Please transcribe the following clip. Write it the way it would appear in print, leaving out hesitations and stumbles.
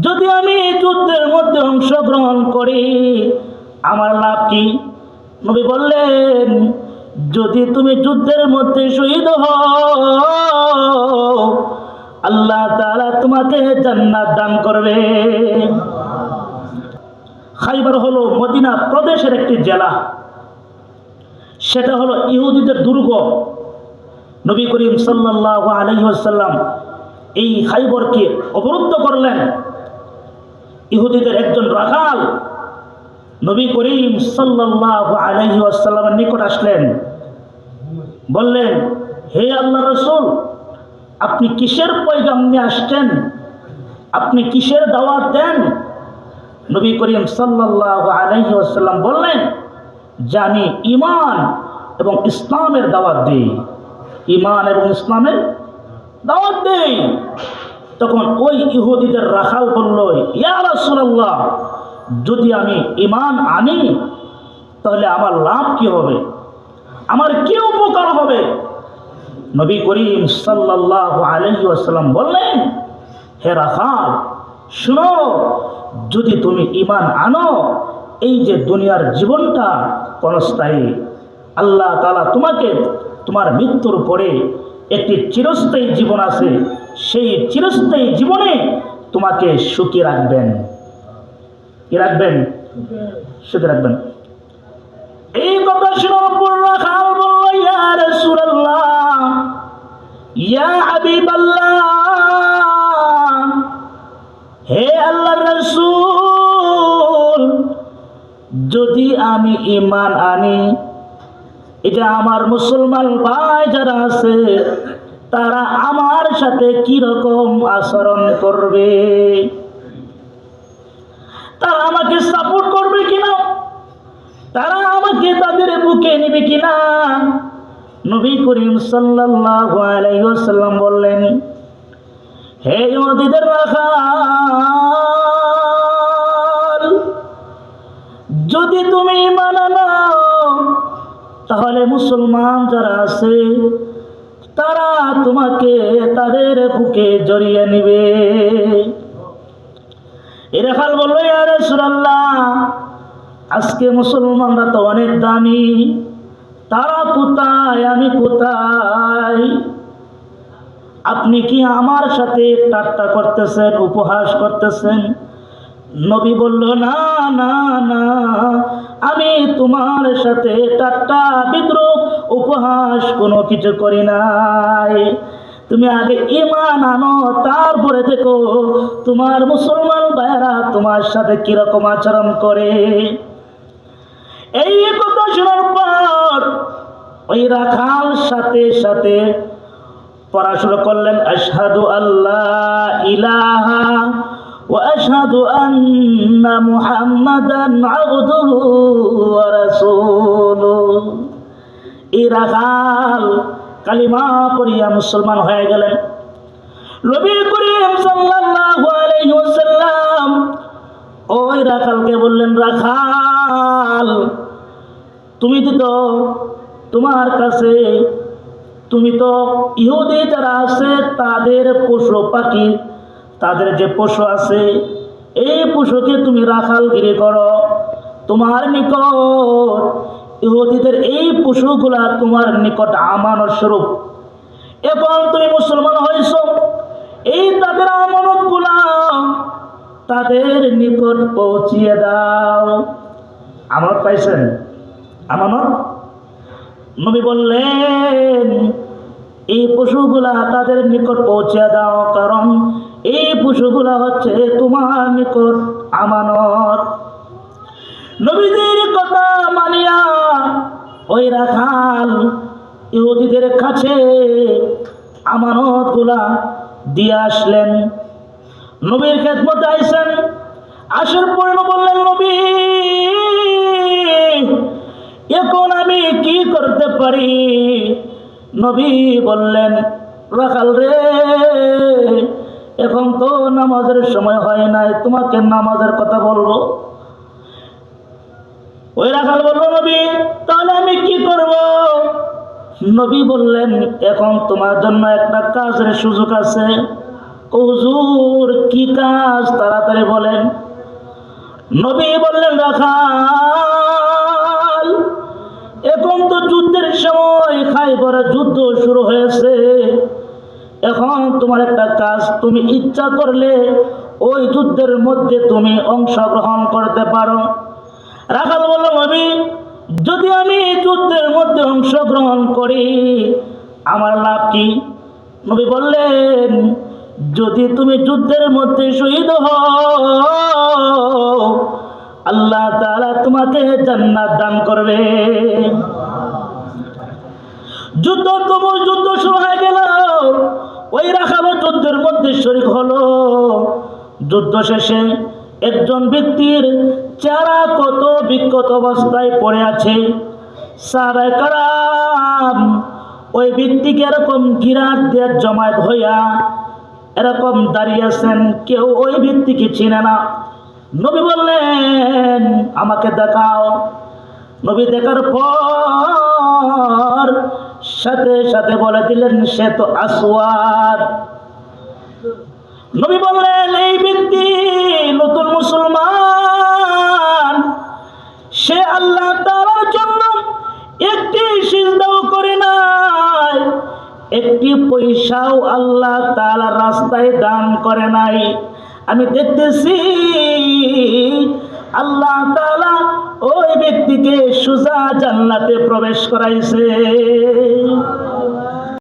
যদি আমি যুদ্ধের মধ্যে অংশগ্রহণ করি আমার লাভ কি? নবী বললেন, যদি তুমি যুদ্ধের মধ্যে শহীদ হও আল্লাহ তাআলা তোমাকে জান্নাত দান করবে। খাইবার হলো মদিনা প্রদেশের একটি জেলা, সেটা হলো ইহুদিদের দুর্গ। নবী করিম সাল্লাল্লাহু আলাইহি ওয়াসাল্লাম এই খাইবরকে অবরুদ্ধ করলেন। ইহুদিদের একজন রাখাল নবী করিম সাল্লাল্লাহু আলাইহি ওয়াসাল্লামের নিকট আসলেন, বললেন, হে আল্লাহর রাসূল, আপনি কিসের পয়গাম নিয়ে আসছেন? আপনি কিসের দাওয়াত দেন? নবী করিম সাল্লাল্লাহু আলাইহি ওয়াসাল্লাম বললেন যে আমি ঈমান এবং ইসলামের দাওয়াত দিই, ঈমান এবং ইসলামের দাওয়াত দেই। তখন ওই ইহুদিদের রাখাল বলল, ইয়া রাসূলুল্লাহ, যদি আমি ঈমান আনি তাহলে আমার লাভ কি হবে, আমার কি উপকার হবে? নবী করিম সাল্লাল্লাহু আলাইহি ওয়াসাল্লাম বললেন, হে রাখাল, শুনো, যদি তুমি ঈমান আনো এই যে দুনিয়ার জীবনটা ক্ষণস্থায়ী, আল্লাহ তাআলা তোমাকে তোমার মৃত্যুর পরে একটি চিরস্থায়ী জীবন আছে, সেই চিরস্থায়ী জীবনে তোমাকে সুখী রাখবেন। কি রাখবেন? সুখী রাখবেন। এই কথা শোনার পর রাখাল বলল, ইয়া রাসূলুল্লাহ, ইয়া হাবিবাল্লাহ, হে আল্লাহর রাসূল, যদি আমি ঈমান আনি, এটা আমার মুসলমান ভাই যারা আছে তারা আমার সাথে কি রকম আচরণ করবে? তারা আমাকে সাপোর্ট করবে কিনা? তারা আমাকে তাদের বুকে নেবে কিনা? নবী করিম সাল্লাল্লাহু আলাইহি ওয়াসাল্লাম বললেন, হে ইহুদিদের রাখাল, যদি তুমি ঈমান আনো তাহলে মুসলমান যারা আছে তারা তোমাকে তাদের বুকে জড়িয়ে নিবে। এ রাখাল বলল, ইয়া রাসূলুল্লাহ, আজকে মুসলমানরা তো অনেক দামি, তারা কোথায়, আমি কোথায়? আপনি কি আমার সাথে ঠাট্টা করতেছেন, উপহাস করতেছেন? নবী বলল, না না না, আমি তোমার সাথে ঠাট্টা বিদ্রূপ উপহাস কোনো কিছু করি নাই। তুমি আগে ঈমান আনো, তারপরে দেখো তোমার মুসলমান ভাইয়েরা তোমার সাথে কিরকম আচরণ করে। এই কথা শোনার পর ওই রাখাল সাথে সাথে পড়াশোনা করলেন, আশহাদু আল্লাহ ইলাহা ওয়া আশহাদু আন্না মুহাম্মাদান আবদুহু ওয়া রাসূলুহু। এই রাখাল কালিমা পড়িয়া মুসলমান হয়ে গেলেন। নবী করিম সাল্লাল্লাহু আলাইহি ওয়াসাল্লাম ওই রাখালকে বললেন, রাখাল, তুমি তো তোমার কাছে, তুমি তো ইহুদি যারা আছে তাদের পশু পাখি, তাদের যে পশু আছে এই পশুকে তুমি রাখালগিরি করো। তোমার নিকট ইহুদিদের এই পশুগুলা তোমার নিকট আমানত স্বরূপ। এখন তুমি মুসলমান হয়েছ, এই তাদের আমানত গুলা তাদের নিকট পৌঁছিয়ে দাও। আমানত পাইছেন? আমানত। নবী বললেন, এই পশুগুলা তাদের নিকট পৌঁছে দাও, কারণ এই পশুগুলা হচ্ছে তোমার নিকট আমানত। নবীদের কথা মানিয়া ওই রাখাল ইহুদিদের কাছে আমানত গুলা দিয়ে আসলেন। নবীর খেদমতে আইসেন। আসার পরে বললেন, নবী, এখন আমি কি করতে পারি? নবী বললেন, রাখাল রে, এখন তো নামাজের সময় হয় নাই, তোমাকে নামাজের কথা বলবো। ওই রাখাল বলল, নবী, তাহলে আমি কি করব? নবী বললেন, এখন তোমার জন্য একটা কাজের সুযোগ আছে। হুজুর কি কাজ তাড়াতাড়ি বলেন। নবী বললেন, রাখাল, এখন তো যুদ্ধের সময়, খাইবরের যুদ্ধ শুরু হয়েছে। এখন তোমার একটা কাজ, তুমি ইচ্ছা করলে ওই যুদ্ধের মধ্যে তুমি অংশগ্রহণ করতে পারো। রাখাল বলল, নবী, যদি আমি যুদ্ধের মধ্যে অংশগ্রহণ করি আমার লাভ কি? নবী বললেন, যদি তুমি যুদ্ধের মধ্যে শহীদ হও আল্লাহ তাআলা তোমাকে জান্নাত দান করবে। যুদ্ধ শুরু হয়ে গেল। ওই রাখালও যুদ্ধের মধ্যে শরীক হলো। যুদ্ধ শেষে একজন ব্যক্তির চেহারা কত বিক্ষত অবস্থায় পড়ে আছে। সাহাবায়ে কেরাম ওই ব্যক্তিকে এরকম ঘিরাত দিয়ে জমায়েত হইয়া এরকম দাঁড়িয়ে আছেন, কেউ ওই ব্যক্তিকে চিনে না। নবী বললেন, আমাকে দেখাও। নবী দেখার পর সাথে সাথে বলে দিলেন, সে তো আসওয়াদ। নবী বললেন, এই ব্যক্তি নতুন মুসলমান, সে আল্লাহ তাআলার জন্য একটি সিজদাও করে নাই, একটি পয়সাও আল্লাহ তাআলার রাস্তায় দান করে নাই। আমি দেখতেছি আল্লাহ তাআলা ওই ব্যক্তিকে সোজা জান্নাতে প্রবেশ করাইছে।